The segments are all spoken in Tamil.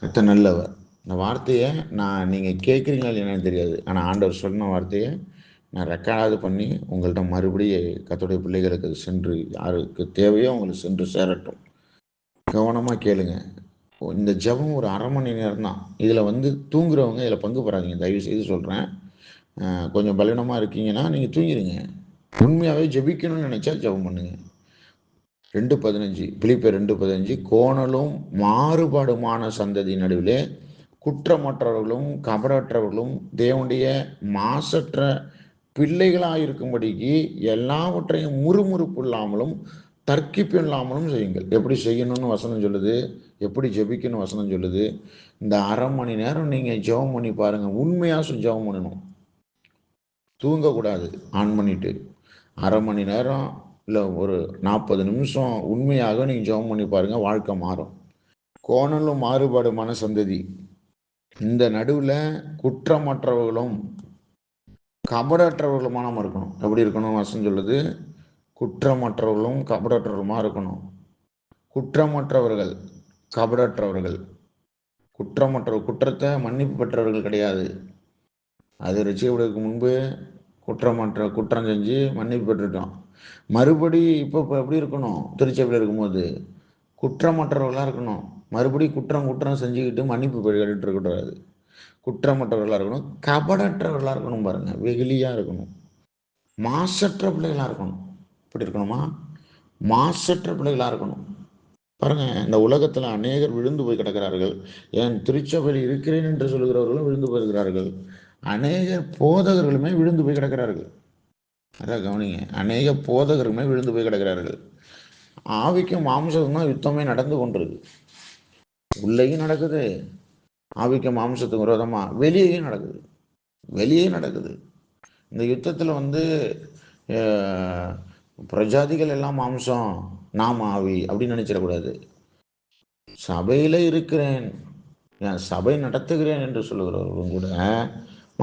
கர்த்தர் நல்லவர். இந்த வார்த்தையை நீங்கள் கேட்குறீங்களா என்னன்னு தெரியாது. ஆனால் ஆண்டவர் சொன்ன வார்த்தையை நான் ரெக்கார்டாவது பண்ணி உங்கள்கிட்ட மறுபடியும் கர்த்தருடைய பிள்ளைகளுக்கு சென்று யாருக்கு தேவையோ அவங்களுக்கு சென்று சேரட்டும். கவனமாக கேளுங்க. இந்த ஜெபம் ஒரு 1/2 மணி நேரம் தான். இதில் தூங்குறவங்க இதில் பங்கு பெறாதீங்க. தயவு செய்து சொல்கிறேன். கொஞ்சம் பலவீனமாக இருக்கீங்கன்னா நீங்கள் தூங்கிடுங்க. உண்மையாகவே ஜெபிக்கணும்னு நினச்சா ஜெபம் பண்ணுங்க. 2:15 பிலிப்பியர் 2:15 கோணலும் மாறுபாடுமான சந்ததி நடுவிலே குற்றமற்றவர்களும் கபடற்றவர்களும் தேவனுடைய மாசற்ற பிள்ளைகளாயிருக்கும்படிக்கு எல்லாவற்றையும் முறுமுறுப்பு இல்லாமலும் தர்க்கிப்பு இல்லாமலும் செய்யுங்கள். எப்படி செய்யணும்னு வசனம் சொல்லுது, எப்படி ஜெபிக்கணும் வசனம் சொல்லுது. இந்த 1/2 மணி நேரம் நீங்கள் ஜெபம் பண்ணி பாருங்கள். உண்மையாக ஜெபம் பண்ணணும், தூங்கக்கூடாது. ஆன் பண்ணிட்டு 1/2 மணி நேரம் இல்லை ஒரு 40 நிமிஷம் உண்மையாக நீங்கள் ஜெபம் பண்ணி பாருங்கள், வாழ்க்கை மாறும். கோணலும் மாறுபாடுமான சந்ததி, இந்த நடுவில் குற்றமற்றவர்களும் கபடற்றவர்களுமா நம்ம இருக்கணும். எப்படி இருக்கணும் வசனம் சொல்லுது, குற்றமற்றவர்களும் கபடற்றவர்களுமா இருக்கணும். குற்றமற்றவர்கள் கபடற்றவர்கள், குற்றத்தை மன்னிப்பு பெற்றவர்கள் கிடையாது. அது ரட்சிக்கப்படுவதற்கு முன்பு குற்றம் செஞ்சு மன்னிப்பு பெற்றுட்டோம். மறுபடி இப்போ எப்படி இருக்கணும், திருச்சபையில் இருக்கும்போது குற்றமற்றவர்களாக இருக்கணும். மறுபடி குற்றம் செஞ்சுக்கிட்டு மன்னிப்பு கேட்டுட்டு இருக்கக்கூடாது. குற்றமற்றவர்களாக இருக்கணும், கபடற்றவர்களாக இருக்கணும். பாருங்க, வெகுளியாக இருக்கணும், மாசற்ற பிள்ளைகளாக இருக்கணும். இப்படி இருக்கணுமா, மாசற்ற பிள்ளைகளாக இருக்கணும். பாருங்க, இந்த உலகத்தில் அநேகர் விழுந்து போய் கிடக்கிறார்கள். ஏன் திருச்சபையில் இருக்கிறேன் என்று சொல்கிறவர்களும் விழுந்து போயிருக்கிறார்கள். அநேகர் போதகர்களுமே விழுந்து போய் கிடக்கிறார்கள். அதான் கவனிங்க, அநேக போதகர்களுமே விழுந்து போய் கிடக்கிறார்கள். ஆவிக்கும் மாம்சத்துக்கும் தான் யுத்தமே நடந்து கொண்டிருக்கு. உள்ளேயும் நடக்குது, ஆவிக்கும் மாம்சத்துக்கு விரோதமா வெளியேயும் நடக்குது. இந்த யுத்தத்தில் பிரஜாதிகள் எல்லாம் மாம்சம், நாம் ஆவி அப்படின்னு நினைச்சிடக்கூடாது. சபையில இருக்கிறேன், சபை நடத்துகிறேன் என்று சொல்லுகிறவர்களும் கூட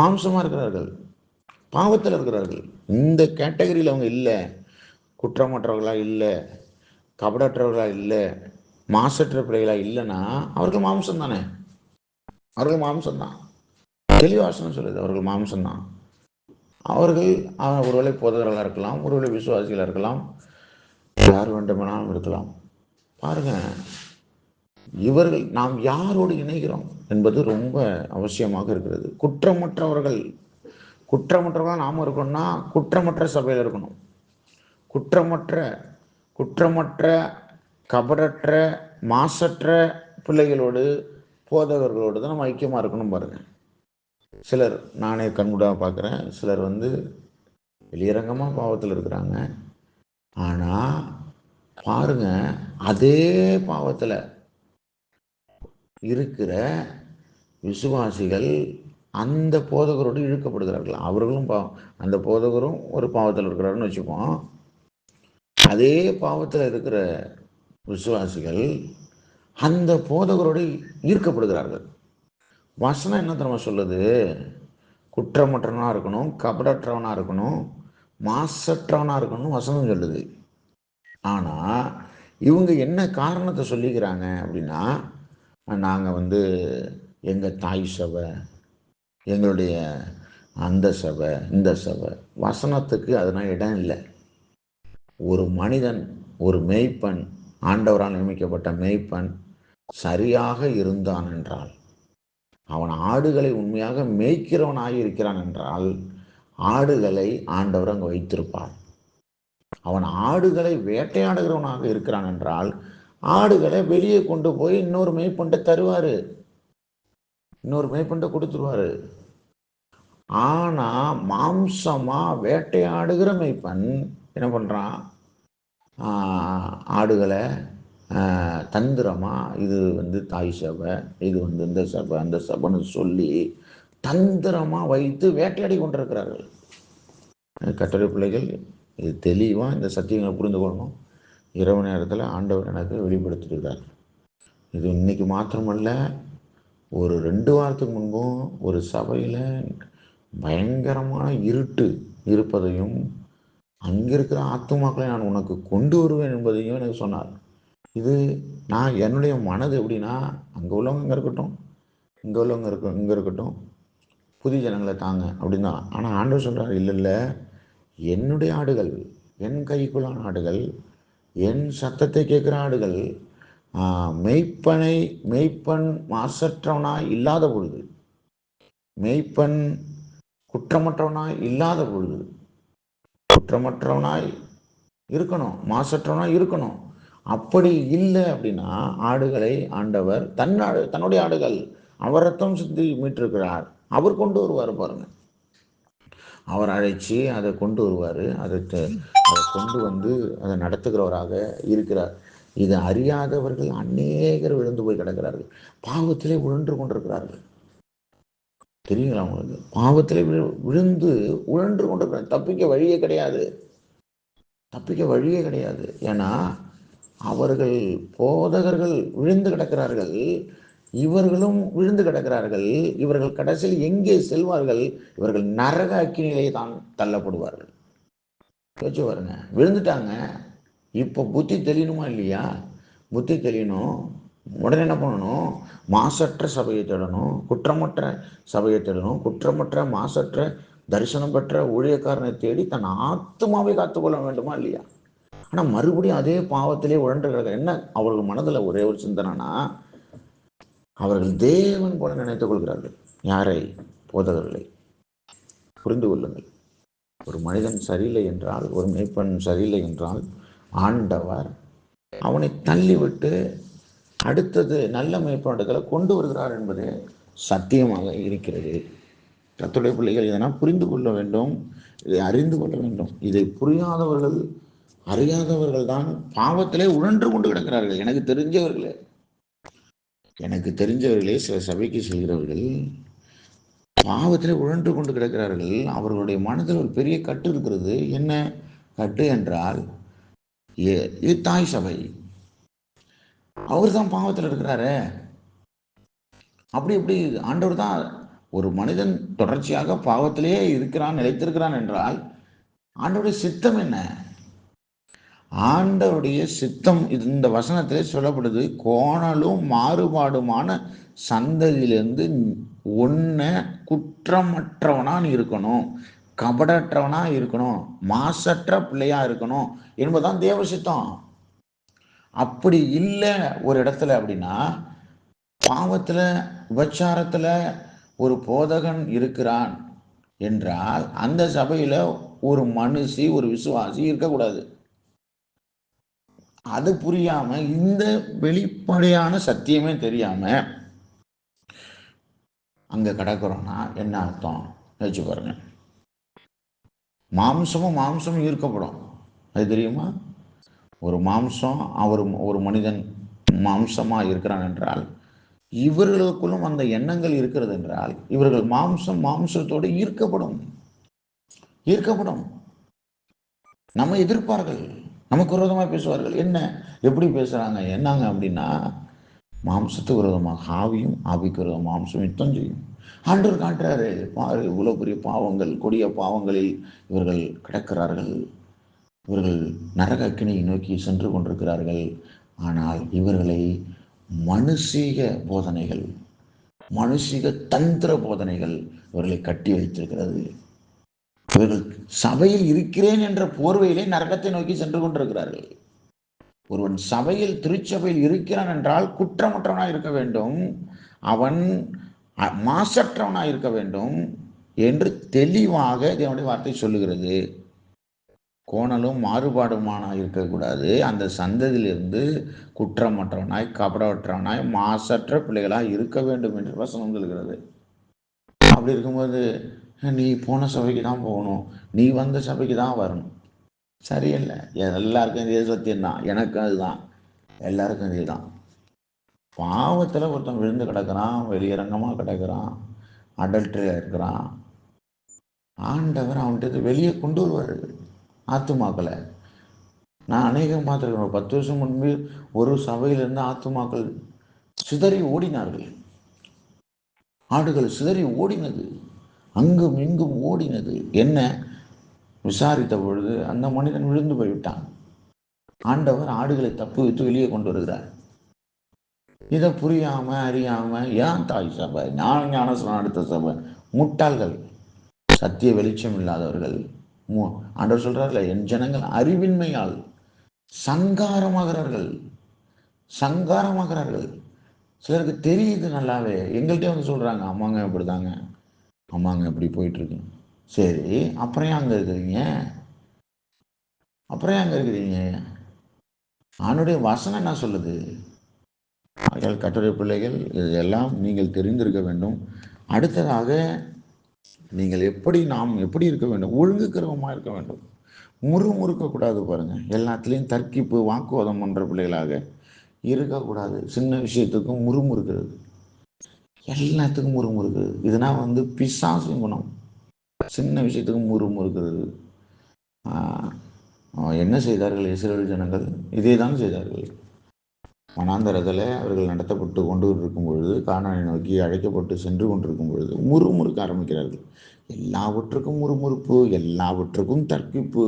மாம்சமா இருக்கிறார்கள், பாவத்தில் இருக்கிறார்கள். இந்த கேட்டகரியில் அவங்க இல்லை. குற்றமற்றவர்களா இல்லை, கபடற்றவர்களா இல்லை, மாசற்ற பிள்ளைகளா இல்லைன்னா அவர்கள் மாம்சம் தானே. அவர்கள் மாம்சம்தான். தெளிவாசனம் சொல்லுது, அவர்கள் மாம்சம்தான். அவர்கள் ஒருவேளை போதகர்களாக இருக்கலாம், ஒருவேளை விசுவாசிகளாக இருக்கலாம், யார் வேண்டுமானாலும் இருக்கலாம். பாருங்க, இவர்கள் நாம் யாரோடு இணைகிறோம் என்பது ரொம்ப அவசியமாக இருக்கிறது. குற்றமற்றவர்களாக நாம் இருக்கணும்னா குற்றமற்ற சபையில் இருக்கணும். குற்றமற்ற கபடற்ற மாசற்ற பிள்ளைகளோடு போதகர்களோடு தான் நம்ம ஐக்கியமாக இருக்கணும். பாருங்க, சிலர், நானே கண்கூடாக பார்க்குறேன், சிலர் வெளியரங்கமாக பாவத்தில் இருக்கிறாங்க. ஆனால் பாருங்க, அதே பாவத்தில் இருக்கிற விசுவாசிகள் அந்த போதகரோடு இழுக்கப்படுகிறார்கள். அவர்களும் அந்த போதகரும் ஒரு பாவத்தில் இருக்கிறாருன்னு வச்சுப்போம். அதே பாவத்தில் இருக்கிற விசுவாசிகள் அந்த போதகரோடு ஈர்க்கப்படுகிறார்கள். வசனம் என்ன தெரியுமா சொல்லுது, குற்றமற்றவனாக இருக்கணும், கபடற்றவனாக இருக்கணும், மாசற்றவனாக இருக்கணும் வசனம் சொல்லுது. ஆனால் இவங்க என்ன காரணத்தை சொல்லிக்கிறாங்க அப்படின்னா, நாங்கள் எங்கள் தாய் சபை, எங்களுடைய அந்த சபை, இந்த சபை. வசனத்துக்கு அதனால் இடம் இல்லை. ஒரு மனிதன், ஒரு மேய்ப்பன், ஆண்டவரால் நியமிக்கப்பட்ட மேய்ப்பன் சரியாக இருந்தான் என்றால், அவன் ஆடுகளை உண்மையாக மேய்க்கிறவனாக இருக்கிறான் என்றால், ஆடுகளை ஆண்டவர் அங்கே வைத்திருப்பார். அவன் ஆடுகளை வேட்டையாடுகிறவனாக இருக்கிறான் என்றால், ஆடுகளை வெளியே கொண்டு போய் இன்னொரு மேய்ப்பன்ட்ட தருவாரு, இன்னொரு மேய்ப்பன்ட்ட கொடுத்துருவாரு. ஆனா மாம்சமா வேட்டையாடுகிற மேய்ப்பன் என்ன பண்றான், ஆடுகளை தந்திரமா, இது தாய் சபை, இது இந்த சபை, அந்த சபைன்னு சொல்லி தந்திரமா வைத்து வேட்டையாடி கொண்டிருக்கிறார்கள். கட்டளை பிள்ளைகள், இது தெளிவாக இந்த சத்தியங்களை புரிந்து கொள்ளணும். இரவு நேரத்தில் ஆண்டவர் எனக்கு வெளிப்படுத்திருக்கிறார். இது இன்னைக்கு மாத்திரமல்ல, ஒரு 2 வாரத்துக்கு முன்பும் ஒரு சபையில் பயங்கரமான இருட்டு இருப்பதையும், அங்கே இருக்கிற ஆத்துமாக்களை நான் உனக்கு கொண்டு வருவேன் என்பதையும் எனக்கு சொன்னார். இது நான் என்னுடைய மனது எப்படின்னா, அங்கே உள்ளவங்க இருக்கட்டும், இங்கே உள்ளவங்க இங்கே இருக்கட்டும், புதிய ஜனங்களை தாங்க அப்படின்னு தான். ஆனால் ஆண்டவர் சொல்கிறார், இல்லை இல்லை, என்னுடைய ஆடுகள், என் கைக்குள்ளான ஆடுகள், என் சத்தத்தை கேட்குற ஆடுகள், மெய்ப்பன் மாசற்றவனாய் இல்லாத பொழுது, மெய்ப்பன் குற்றமற்றவனாய் இல்லாத பொழுது, குற்றமற்றவனாய் இருக்கணும், மாசற்றவனாய் இருக்கணும். அப்படி இல்லை அப்படின்னா ஆடுகளை ஆண்டவர் தன்னுடைய ஆடுகள் அவர் ரத்தம் சிந்தி மீட்டிருக்கிறார், அவர் கொண்டு வருவார் பாருங்க. அவர் அழைச்சி அதை கொண்டு வருவார், அதை கொண்டு வந்து அதை நடத்துகிறவராக இருக்கிறார். இதை அறியாதவர்கள் அநேகர் விழுந்து போய் கிடக்கிறார்கள், பாவத்திலே உழன்று கொண்டிருக்கிறார்கள். தெரியுங்களா உங்களுக்கு? பாவத்திலே விழுந்து உழன்று கொண்டிருக்கிறார். தப்பிக்க வழியே கிடையாது, தப்பிக்க வழியே கிடையாது. ஏன்னா அவர்கள் போதகர்கள் விழுந்து கிடக்கிறார்கள், இவர்களும் விழுந்து கிடக்கிறார்கள். இவர்கள் கடைசியில் எங்கே செல்வார்கள்? இவர்கள் நரக அக்கினியிலே தான் தள்ளப்படுவார்கள். யோசிச்சு பாருங்க, விழுந்துட்டாங்க. இப்போ புத்தி தெரியணுமா இல்லையா? புத்தி தெரியணும். உடனே என்ன பண்ணணும்? மாசற்ற சபையை தேடணும், குற்றமற்ற சபையை தேடணும், குற்றமற்ற மாசற்ற தரிசனம் பெற்ற ஊழியக்காரனை தேடி தன் ஆத்மாவை காத்துக்கொள்ள வேண்டுமா இல்லையா? ஆனால் மறுபடியும் அதே பாவத்திலே உழன்றுகிறார்கள். என்ன அவர்கள் மனதில் ஒரே ஒரு சிந்தனைனா, அவர்கள் தேவன் போல நினைத்துக் கொள்கிறார்கள். யாரை? போதகர்களை. புரிந்து கொள்ளுங்கள். ஒரு மனிதன் சரியில்லை என்றால், ஒரு மேய்ப்பன் சரியில்லை என்றால், ஆண்டவர் அவனை தள்ளிவிட்டு அடுத்தது நல்ல மேய்ப்பனிடத்தில் கொண்டு வருகிறார் என்பது சத்தியமாக இருக்கிறது. கர்த்தருடைய பிள்ளைகள் இதனால் புரிந்து கொள்ள வேண்டும், இதை அறிந்து கொள்ள வேண்டும். இதை புரியாதவர்கள், அறியாதவர்கள் தான் பாவத்திலே உழன்று கொண்டு கிடக்கிறார்கள். எனக்கு தெரிஞ்சவர்களே சில சபைக்கு செல்கிறவர்கள் பாவத்திலே உழன்று கொண்டு கிடக்கிறார்கள். அவர்களுடைய மனதில் ஒரு பெரிய கட்டு இருக்கிறது. என்ன கட்டு என்றால், இது தாய் சபை, அவர் தான் பாவத்தில் இருக்கிறாரு. அப்படி ஆண்டவர் தான். ஒரு மனிதன் தொடர்ச்சியாக பாவத்திலேயே இருக்கிறான், நிலைத்திருக்கிறான் என்றால் ஆண்டவருடைய சித்தம் என்ன? ஆண்டவருடைய சித்தம் இந்த வசனத்திலே சொல்லப்படுது. கோணலும் மாறுபாடுமான சந்ததியிலிருந்து ஒன்ன குற்றமற்றவனா இருக்கணும், கபடற்றவனா இருக்கணும், மாசற்ற பிள்ளையா இருக்கணும் என்பதுதான் தேவ சித்தம். அப்படி இல்லை ஒரு இடத்துல அப்படின்னா, பாவத்துல விபச்சாரத்துல ஒரு போதகன் இருக்கிறான் என்றால் அந்த சபையில ஒரு மனுஷி, ஒரு விசுவாசி இருக்கக்கூடாது. அது புரியாம, இந்த வெளிப்படையான சத்தியமே தெரியாம அங்க கிடக்கிறோம்னா என்ன அர்த்தம்? யோசிச்சு பாருங்க. மாம்சமும் ஈர்க்கப்படும், அது தெரியுமா? ஒரு மாம்சம், ஒரு மனிதன் மாம்சமா இருக்கிறான் என்றால், இவர்களுக்குள்ளும் அந்த எண்ணங்கள் இருக்கிறது என்றால், இவர்கள் மாம்சத்தோடு ஈர்க்கப்படும். நம்ம எதிர்ப்பார்கள், நமக்கு விரோதமாக பேசுவார்கள். என்ன, எப்படி பேசுறாங்க, என்னங்க அப்படின்னா, மாம்சத்துக்கு விரோதமாக ஆவியும், ஆவிக்கு விரோதமாக மாம்சம் யுத்தம் செய்யும். ஆண்டவர் காட்டுறாரு, பாரு இவ்வளவு பெரிய பாவங்கள், கொடிய பாவங்களில் இவர்கள் கிடக்கிறார்கள், இவர்கள் நரக அக்கினியை நோக்கி சென்று கொண்டிருக்கிறார்கள். ஆனால் இவர்களை மனுஷீக போதனைகள், மனுஷீக தந்திர போதனைகள் இவர்களை கட்டி வைத்திருக்கிறது. இவர்கள் சபையில் இருக்கிறேன் என்ற போர்வையிலே நரகத்தை நோக்கி சென்று கொண்டிருக்கிறார்கள். ஒருவன் சபையில், திருச்சபையில் இருக்கிறான் என்றால் குற்றமற்றவனாய் இருக்க வேண்டும், அவன் மாசற்றவனாய் இருக்க வேண்டும் என்று தெளிவாக தேவனுடைய வார்த்தை சொல்லுகிறது. கோணலும் மாறுபாடுமானாய் இருக்கக்கூடாது. அந்த சந்ததியிலிருந்து குற்றமற்றவனாய், கபடற்றவனாய், மாசற்ற பிள்ளைகளாய் இருக்க வேண்டும் என்று வசனம் சொல்கிறது. அப்படி இருக்கும்போது நீ போன சபைக்கு தான் போகணும், நீ வந்த சபைக்கு தான் வரணும், சரியில்லை. எல்லாருக்கும் இதே சத்தியம் தான், எனக்கும் அதுதான், எல்லாருக்கும் இதே தான். பாவத்தில் ஒருத்தன் விழுந்து கிடக்கிறான், வெளியரங்கமாக கிடக்கிறான், அடல்ட்ரியாக இருக்கிறான், ஆண்டவர் அவன்கிட்ட வெளியே கொண்டு வருவார் ஆத்துமாக்களை. நான் அநேகம் பார்த்துருக்கேன். 10 வருஷம் முன்பு ஒரு சபையிலிருந்து ஆத்துமாக்கள் சிதறி ஓடினார்கள். ஆடுகள் சிதறி ஓடினது, அங்கும் இங்கும் ஓடினது. என்ன விசாரித்த பொழுது அந்த மனிதன் விழுந்து போய்விட்டான். ஆண்டவர் ஆடுகளை தப்பு விட்டு வெளியே கொண்டு வருகிறார். இதை புரியாம அறியாம ஏன் தாய் சபை, ஞானஸ்நானம் எடுத்த சபை, முட்டாள்கள், சத்திய வெளிச்சம் இல்லாதவர்கள். ஆண்டவர் சொல்றாருல, என் ஜனங்கள் அறிவின்மையால் சங்காரமாகிறார்கள். சிலருக்கு தெரியுது நல்லாவே, எங்கள்கிட்ட வந்து சொல்றாங்க, அம்மாங்க இப்படிதாங்க, அம்மாங்க இப்படி போயிட்டு இருக்கு. சரி, அப்புறம் ஏன் அங்க இருக்கிறீங்க? அவனுடைய வசனம் என்ன சொல்லுது? கர்த்தருடைய பிள்ளைகள், இதெல்லாம் நீங்கள் தெரிந்திருக்க வேண்டும். அடுத்ததாக நீங்கள் நாம் எப்படி இருக்க வேண்டும்? ஒழுங்குக்கிறவமா இருக்க வேண்டும். முறுமுறுக்கக்கூடாது. பாருங்க, எல்லாத்துலேயும் தர்க்கிப்பு வாக்குவாதம் பண்ற பிள்ளைகளாக இருக்கக்கூடாது. சின்ன விஷயத்துக்கும் முறுமுறுக்கிறது, எல்லாத்துக்கும் முறுமுறுக்கிறது. இதனால் பிசாசின் குணம். சின்ன விஷயத்துக்கும் முறுமுறுக்கிறது. என்ன செய்தார்கள் இஸ்ரவேல் ஜனங்கள்? இதே தான் செய்தார்கள். வனாந்தரத்தில் அவர்கள் நடத்தப்பட்டு கொண்டு இருக்கும் பொழுது, கானானை நோக்கி அழைக்கப்பட்டு சென்று கொண்டிருக்கும் பொழுது முறுமுறுக்க ஆரம்பிக்கிறார்கள். எல்லாவற்றுக்கும் முறுமுறுப்பு, எல்லாவற்றுக்கும் தர்க்கிப்பு.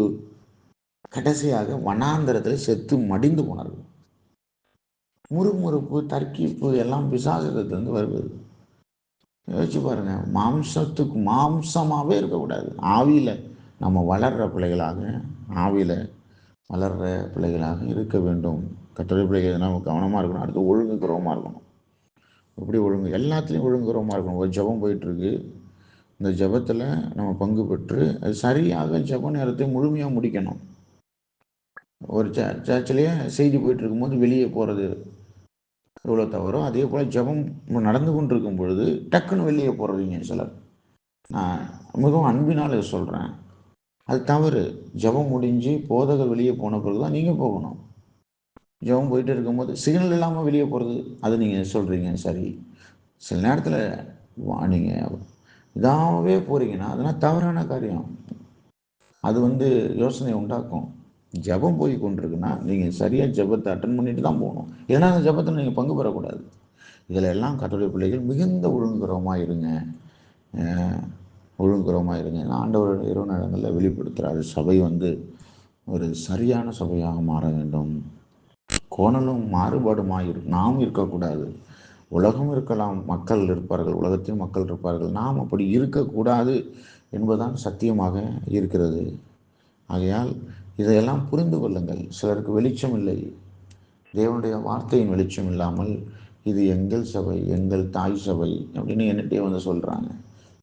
கடைசியாக வனாந்தரத்தில் செத்து மடிந்து போனார்கள். முறுமுறுப்பு, தர்க்கிப்பு எல்லாம் பிசாசத்திலிருந்து வருவது. யோசிச்சு பாருங்க. மாம்சமாகவே இருக்கக்கூடாது. ஆவியில் நம்ம வளர்கிற பிள்ளைகளாக இருக்க வேண்டும். கர்த்தருடைய பிள்ளைகள் நம்ம கவனமாக இருக்கணும். அடுத்து ஒழுங்குக்கிறவமாக இருக்கணும். எப்படி ஒழுங்கு? எல்லாத்துலேயும் ஒழுங்குக்கிறவமாக இருக்கணும். ஒரு ஜெபம் போயிட்டுருக்கு, இந்த ஜெபத்தில் நம்ம பங்கு பெற்று அது சரியாக ஜெப நேரத்தை முழுமையாக முடிக்கணும். ஒரு சர்ச்சிலேயே செய்தி போயிட்டு இருக்கும்போது வெளியே போகிறது எவ்வளோ தவறோ, அதே போல் ஜெபம் நடந்து கொண்டு இருக்கும் பொழுது டக்குன்னு வெளியே போகிறதுங்க சிலர். நான் மிகவும் அன்பினால் சொல்கிறேன், அது தவறு. ஜெபம் முடிஞ்சு போதகர் வெளியே போன பிறகு தான் நீங்கள் போகணும். ஜெபம் போயிட்டு இருக்கும்போது சிக்னல் இல்லாமல் வெளியே போகிறது, அது நீங்கள் சொல்கிறீங்க சரி. சில நேரத்தில் நீங்கள் இதாகவே போகிறீங்கன்னா அதெல்லாம் தவறான காரியம். அது யோசனை உண்டாக்கும். ஜெபம் போய் கொண்டிருக்குன்னா நீங்கள் சரியாக ஜெபத்தை அட்டன் பண்ணிட்டு தான் போகணும். ஏன்னா அந்த ஜெபத்தில் நீங்கள் பங்கு பெறக்கூடாது. இதில் எல்லாம் கர்த்தருடைய பிள்ளைகள் மிகுந்த ஒழுங்குறவமாக இருங்க. ஆண்டவர் இரவு நேரங்களில் வெளிப்படுத்துகிறாரு. சபை ஒரு சரியான சபையாக மாற வேண்டும். கோணலும் மாறுபாடுமாய் நாம் இருக்கக்கூடாது. உலகம் இருக்கலாம், மக்கள் இருப்பார்கள், உலகத்தில் மக்கள் இருப்பார்கள். நாம் அப்படி இருக்கக்கூடாது என்பதுதான் சத்தியமாக இருக்கிறது. ஆகையால் இதையெல்லாம் புரிந்து கொள்ளுங்கள். சிலருக்கு வெளிச்சம் இல்லை, தேவனுடைய வார்த்தையின் வெளிச்சம் இல்லாமல் இது எங்கள் சபை, எங்கள் தாய் சபை அப்படின்னு என்னட்டே சொல்கிறாங்க.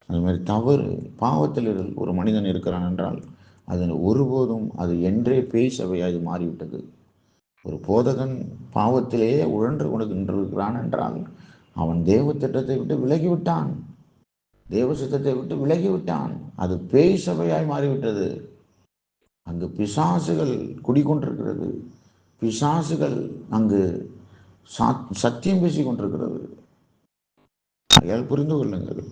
அது மாதிரி தவறு. பாவத்தில் ஒரு மனிதன் இருக்கிறான் என்றால் அது ஒருபோதும் அது என்றே பேய் சபையாக மாறிவிட்டது. ஒரு போதகன் பாவத்திலேயே உழன்று கொண்டிருக்கிறான் என்றால் அவன் தேவ திட்டத்தை விட்டு விலகிவிட்டான், தேவ சித்தத்தை விட்டு விலகிவிட்டான். அது பேய் சபையாய் மாறிவிட்டது. அங்கு பிசாசுகள் குடிக்கொண்டிருக்கிறது. பிசாசுகள் அங்கு சத்தியம் பேசிக் கொண்டிருக்கிறது. ஆகையால் புரிந்து கொள்ளுங்கள்.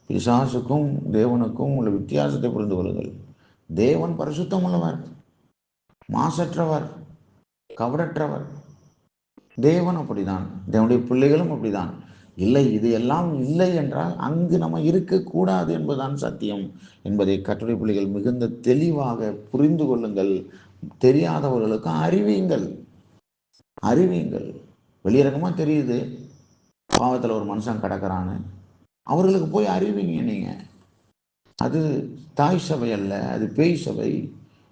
பிசாசுக்கும் தேவனுக்கும் உள்ள வித்தியாசத்தை புரிந்து கொள்ளுங்கள். தேவன் பரிசுத்தம் உள்ளவர், மாசற்றவர், கவடற்றவர். தேவன் அப்படிதான், தேவனுடைய பிள்ளைகளும் அப்படிதான். இல்லை, இது எல்லாம் இல்லை என்றால் அங்கு நம்ம இருக்கக்கூடாது என்பதுதான் சத்தியம் என்பதை கர்த்தருடைய பிள்ளைகள் மிகுந்த தெளிவாக புரிந்து கொள்ளுங்கள். தெரியாதவர்களுக்கு அறிவியுங்கள். வெளியரங்கமா தெரியுது பாவத்தில் ஒரு மனுஷன் கிடக்கிறான்னு, அவர்களுக்கு போய் அறிவிங்க. நீங்க அது தாய் சபை அல்ல, அது பேய் சபை.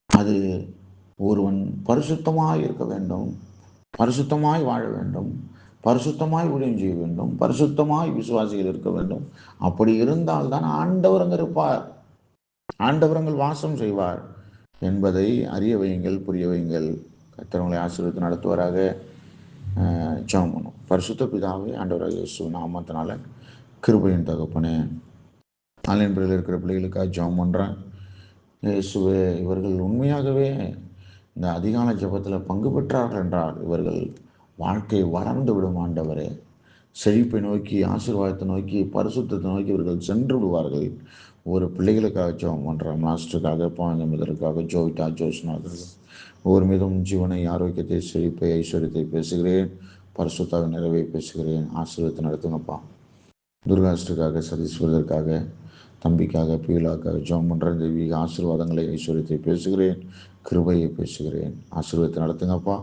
அது ஒருவன் பரிசுத்தமாய் இருக்க வேண்டும், பரிசுத்தமாய் வாழ வேண்டும், பரிசுத்தமாய் ஊழியம் செய்ய வேண்டும், பரிசுத்தமாய் விசுவாசிகள் இருக்க வேண்டும். அப்படி இருந்தால்தான் ஆண்டவர் அங்கு இருப்பார், ஆண்டவர் அங்கு வாசம் செய்வார் என்பதை அறிய வையுங்கள், புரிய வையுங்கள். கர்த்தர் உங்களை ஆசீர்வதித்து நடத்துவராக. ஜெபம் பண்ணும். பரிசுத்த பிதாவே, ஆண்டவராக இயேசு நாமத்தினால கிருபையின் தகப்பனே, ஆன்லைன் பிள்ளைகள் இருக்கிற பிள்ளைகளுக்காக ஜெபம் பண்ணுறேன். இயேசுவே, இவர்கள் உண்மையாகவே இந்த அதிகால ஜெபத்தில் பங்கு பெற்றார்கள் என்றால் இவர்கள் வாழ்க்கை வளர்ந்து விடும். ஆண்டவரே, செழிப்பை நோக்கி, ஆசீர்வாதத்தை நோக்கி, பரிசுத்தத்தை நோக்கி இவர்கள் சென்று விடுவார்கள். ஒரு பிள்ளைகளுக்காக ஜெபம் பண்ணுறேன். மாஸ்டருக்காக, பாஞ்சமிதற்காக, ஜோவிட்டா, ஜோஷ்னாக்காக, ஒவ்வொரு மீதும் ஜீவனை, ஆரோக்கியத்தை, செழிப்பை, ஐஸ்வர்யத்தை பேசுகிறேன். பரிசுத்தாக நிறைவை பேசுகிறேன். ஆசீர்வாதத்தை நடத்துங்கப்பா. துர்காஷ்டருக்காக, சதீஸ்வரருக்காக, தம்பிக்காக, பீலாக்காக ஜெபம் பண்ணுறேன். தெய்வீக ஆசீர்வாதங்களை, ஐஸ்வர்யத்தை பேசுகிறேன். கிருபையை பேசுகிறேன். ஆசீர்வாதத்தை நடத்துங்கப்பா.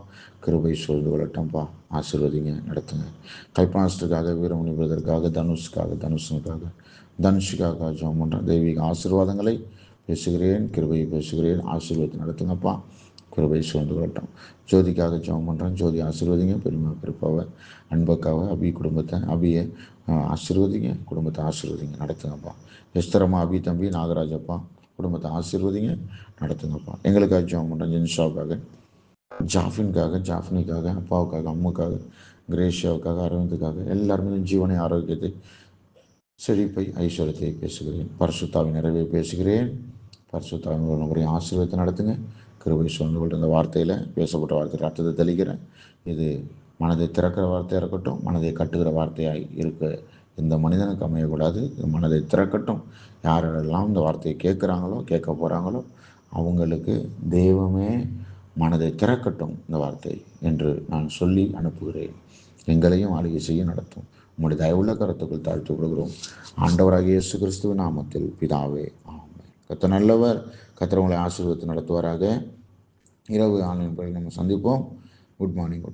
கிருபை சூழ்ந்து கொள்ளட்டும்ப்பா. ஆசீர்வதிங்க, நடத்துங்க. கைப்பாஸ்டருக்காக, வீரமணி பிரதருக்காக, தனுஷுக்காக ஜெபம் பண்ணுறேன். தெய்வீக ஆசீர்வாதங்களை பேசுகிறேன். கிருபையை பேசுகிறேன். ஆசீர்வாதத்தை நடத்துங்கப்பா. கிருபை சூழ்ந்து கொள்ளட்டும். ஜோதிக்காக ஜெபம் பண்ணுறேன். ஜோதி ஆசீர்வதிங்க. பெருமை பிறப்பாவை அன்பக்காக அபியை ஆசீர்வதிங்க. குடும்பத்தை ஆசீர்வதிங்க, நடத்துங்கப்பா. எஸ்தரம்மா, அபி தம்பி, நாகராஜப்பா, குடும்பத்தை ஆசீர்வதிங்க, நடத்துங்கப்பா. எங்களுக்காக ஜெபம் பண்ணுறேன். ஜென்ஷாவுக்காக, ஜாஃபினிக்காக, அப்பாவுக்காக, அம்முக்காக, கிரேஷியாவுக்காக, அரவிந்துக்காக, எல்லாருமே ஜீவனை, ஆரோக்கியத்தை, செழிப்பை, ஐஸ்வர்யத்தை பேசுகிறேன். பரிசுத்தாவின் நிறைவை பேசுகிறேன். பரிசுத்தாவின் ஒரு முறையும் ஆசீர்வாதத்தை நடத்துங்க. கிருபை சூழ்ந்து கொண்டு இந்த வார்த்தையில் பேசப்பட்ட வார்த்தையில் அர்த்தத்தை தெளிக்கிறேன். இது மனதை திறக்கிற வார்த்தையாக இருக்கட்டும், மனதை கட்டுகிற வார்த்தையாக இருக்க இந்த மனிதனுக்கு அமையக்கூடாது. இது மனதை திறக்கட்டும். யாரெல்லாம் இந்த வார்த்தையை கேட்குறாங்களோ, கேட்க போகிறாங்களோ, அவங்களுக்கு தெய்வமே மனதை திறக்கட்டும் இந்த வார்த்தை என்று நான் சொல்லி அனுப்புகிறேன். எங்களையும் ஆளுகை செய்ய நடத்தும். உங்களுடைய தயவுள்ள கருத்துக்கள் தாழ்த்து விடுகிறோம். ஆண்டவராகிய இயேசு கிறிஸ்துவின் நாமத்தில் பிதாவே, ஆமென். கர்த்தர் நல்லவர். கர்த்தர் உங்களை ஆசீர்வாதத்தை நடத்துவாராக. இரவு ஆன்லைன் படி நம்ம சந்திப்போம். Good morning.